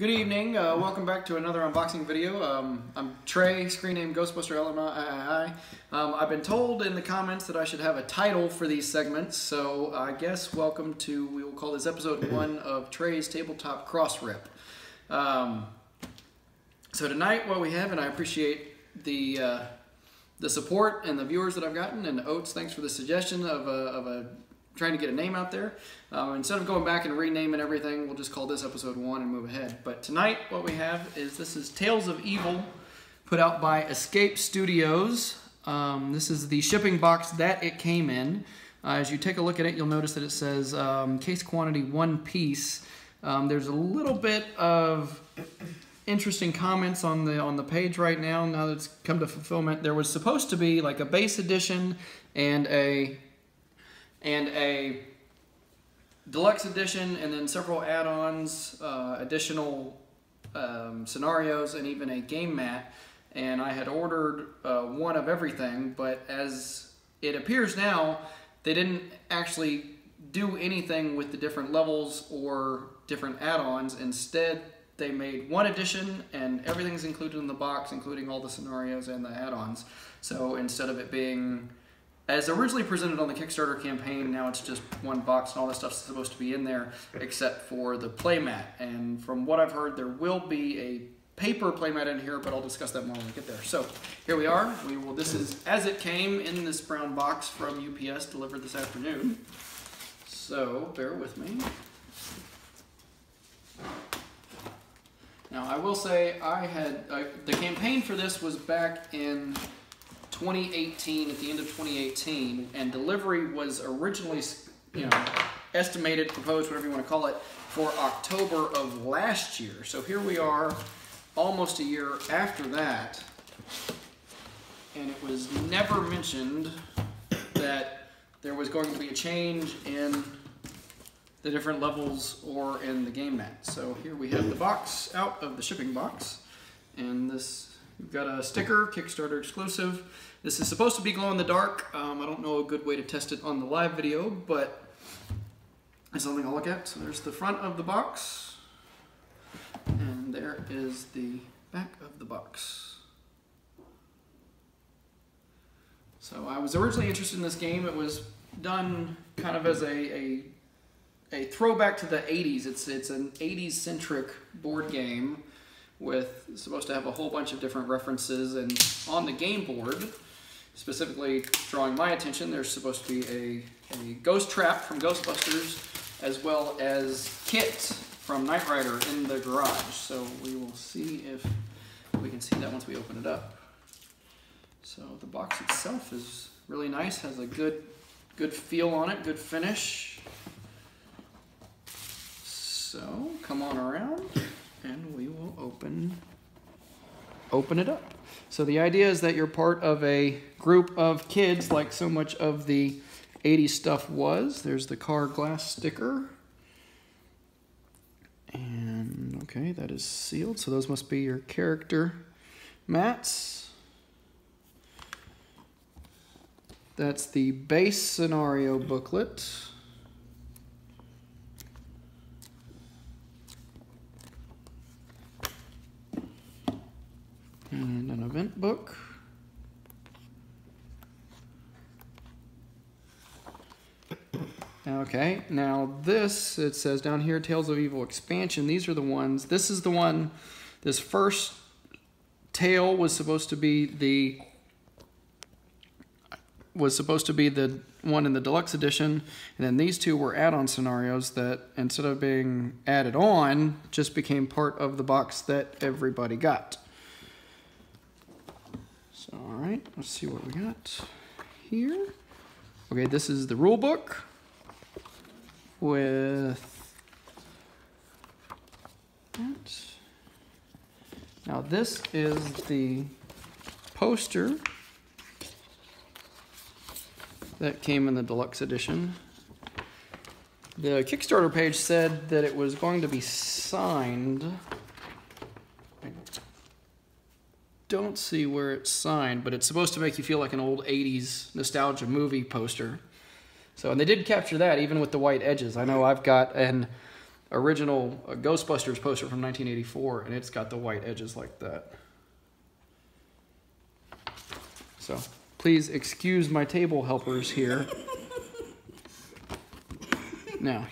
Good evening, welcome back to another unboxing video. I'm Trey, screen name Ghostbuster LMI. I've been told in the comments that I should have a title for these segments, so I guess welcome to, we will call this episode 1 of Trey's Tabletop Crossrip. So tonight what we have, and I appreciate the support and the viewers that I've gotten, and Oates, thanks for the suggestion of trying to get a name out there. Instead of going back and renaming everything, we'll just call this episode 1 and move ahead. But tonight what we have is, this is Tales of Evil, put out by Escape Studios. This is the shipping box that it came in. As you take a look at it, you'll notice that it says case quantity 1 piece. There's a little bit of interesting comments on the page right now that it's come to fulfillment. There was supposed to be like a base edition and a deluxe edition, and then several add-ons, additional scenarios, and even a game mat. And I had ordered one of everything, but as it appears now, they didn't actually do anything with the different levels or different add-ons. Instead, they made one edition and everything's included in the box, including all the scenarios and the add-ons. So instead of it being as originally presented on the Kickstarter campaign, now it's just one box and all this stuff's supposed to be in there except for the playmat. And from what I've heard, there will be a paper playmat in here, but I'll discuss that more when we get there. So here we are. This is as it came in this brown box from UPS, delivered this afternoon. So bear with me. Now I will say the campaign for this was back in 2018, at the end of 2018, and delivery was originally, estimated, proposed, whatever you want to call it, for October of last year. So here we are, almost a year after that, and it was never mentioned that there was going to be a change in the different levels or in the game mat. So here we have the box out of the shipping box, and this, we've got a sticker, Kickstarter exclusive. This is supposed to be glow in the dark. I don't know a good way to test it on the live video, but it's something I'll look at. So there's the front of the box, and there is the back of the box. So I was originally interested in this game. It was done kind of as a throwback to the 80s. It's an 80s centric board game with, supposed to have a whole bunch of different references, and on the game board, specifically drawing my attention, there's supposed to be a ghost trap from Ghostbusters, as well as Kit from Knight Rider in the garage. So we will see if we can see that once we open it up. So the box itself is really nice, has a good feel on it, good finish. So come on around, and we will open it up. So the idea is that you're part of a group of kids, like so much of the 80s stuff was. There's the car glass sticker. And okay, that is sealed, so those must be your character mats. That's the base scenario booklet. And an event book. Okay, now this, it says down here, Tales of Evil expansion. These are the ones, this is the one, this first tale was supposed to be the one in the deluxe edition, and then these two were add-on scenarios that, instead of being added on, just became part of the box that everybody got. So, all right, let's see what we got here. Okay, this is the rule book with that. Now this is the poster that came in the deluxe edition. The Kickstarter page said that it was going to be signed. Don't see where it's signed, but it's supposed to make you feel like an old 80s nostalgia movie poster. So, and they did capture that even with the white edges. I know I've got original Ghostbusters poster from 1984, and it's got the white edges like that. So please excuse my table helpers here. Now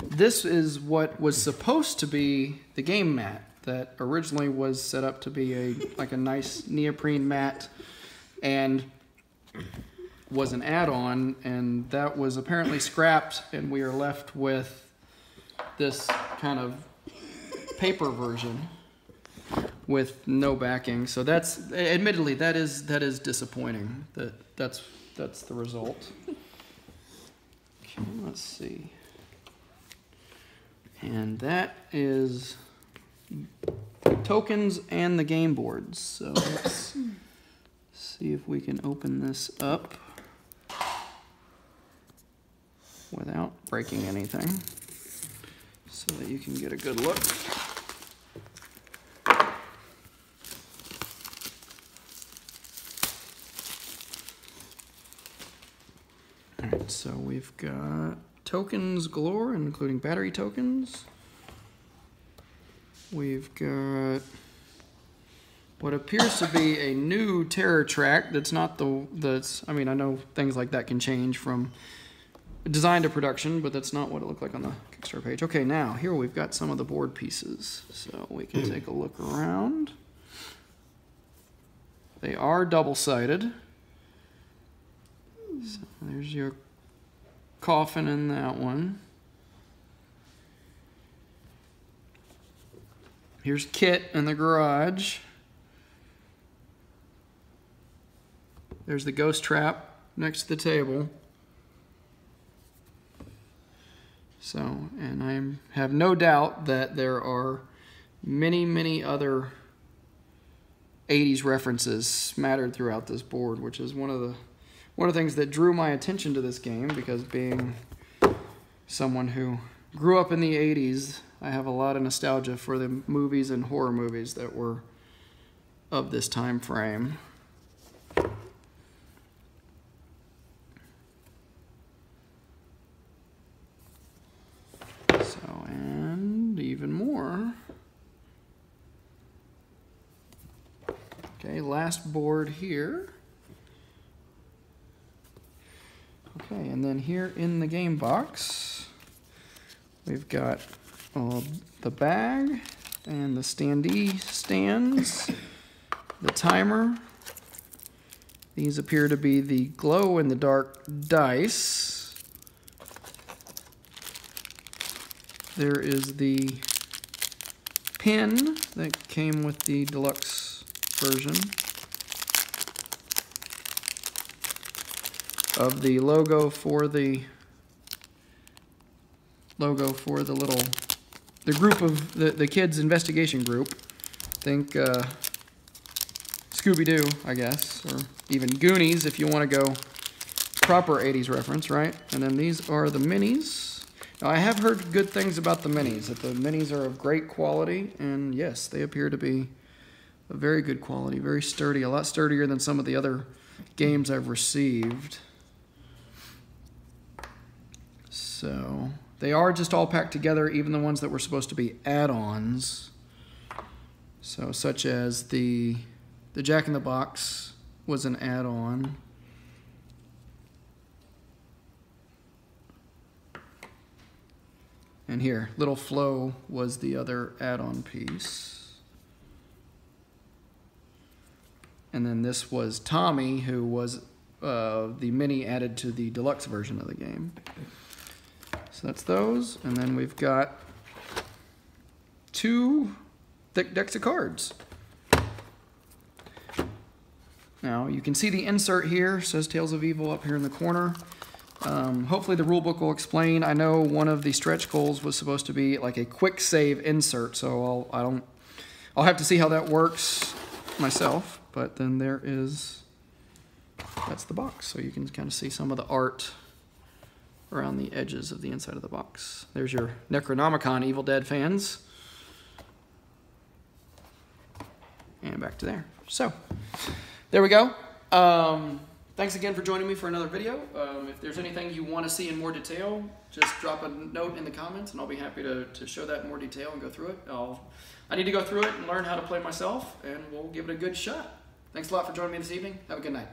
this is what was supposed to be the game mat that originally was set up to be like a nice neoprene mat and was an add-on, and that was apparently scrapped, and we are left with this kind of paper version with no backing. So that's, admittedly, that is disappointing. That's the result. Okay, let's see. And that is tokens and the game boards. So let's see if we can open this up without breaking anything so that you can get a good look. Alright, so we've got tokens galore, including battery tokens. We've got what appears to be a new terror track that's not I mean, I know things like that can change from design to production, but that's not what it looked like on the Kickstarter page. Okay, now here we've got some of the board pieces, so we can take a look around. They are double-sided. So there's your coffin in that one. Here's Kit in the garage. There's the ghost trap next to the table. So, and I have no doubt that there are many, many other 80s references smattered throughout this board, which is one of the things that drew my attention to this game, because being someone who grew up in the 80s, I have a lot of nostalgia for the movies and horror movies that were of this time frame. So, and even more. Okay, last board here. Okay, and then here in the game box, we've got the bag and the standee stands, the timer. These appear to be the glow-in-the-dark dice. There is the pin that came with the deluxe version of the logo for the group of the kids' investigation group. Think Scooby-Doo, I guess, or even Goonies if you want to go proper 80s reference, right? And then these are the minis. Now, I have heard good things about the minis, that the minis are of great quality, and yes, they appear to be of very good quality, very sturdy, a lot sturdier than some of the other games I've received. So they are just all packed together, even the ones that were supposed to be add-ons. So such as the Jack in the Box was an add-on. And here, Little Flo was the other add-on piece. And then this was Tommy, who was the mini added to the deluxe version of the game. So that's those, and then we've got 2 thick decks of cards. Now, you can see the insert here, says Tales of Evil up here in the corner. Hopefully the rulebook will explain. I know one of the stretch goals was supposed to be like a quick save insert, so I'll have to see how that works myself. But then that's the box, so you can kind of see some of the art around the edges of the inside of the box. There's your Necronomicon Evil Dead fans. And back to there. So, there we go. Thanks again for joining me for another video. If there's anything you want to see in more detail, just drop a note in the comments and I'll be happy to show that in more detail and go through it. I need to go through it and learn how to play myself, and we'll give it a good shot. Thanks a lot for joining me this evening. Have a good night.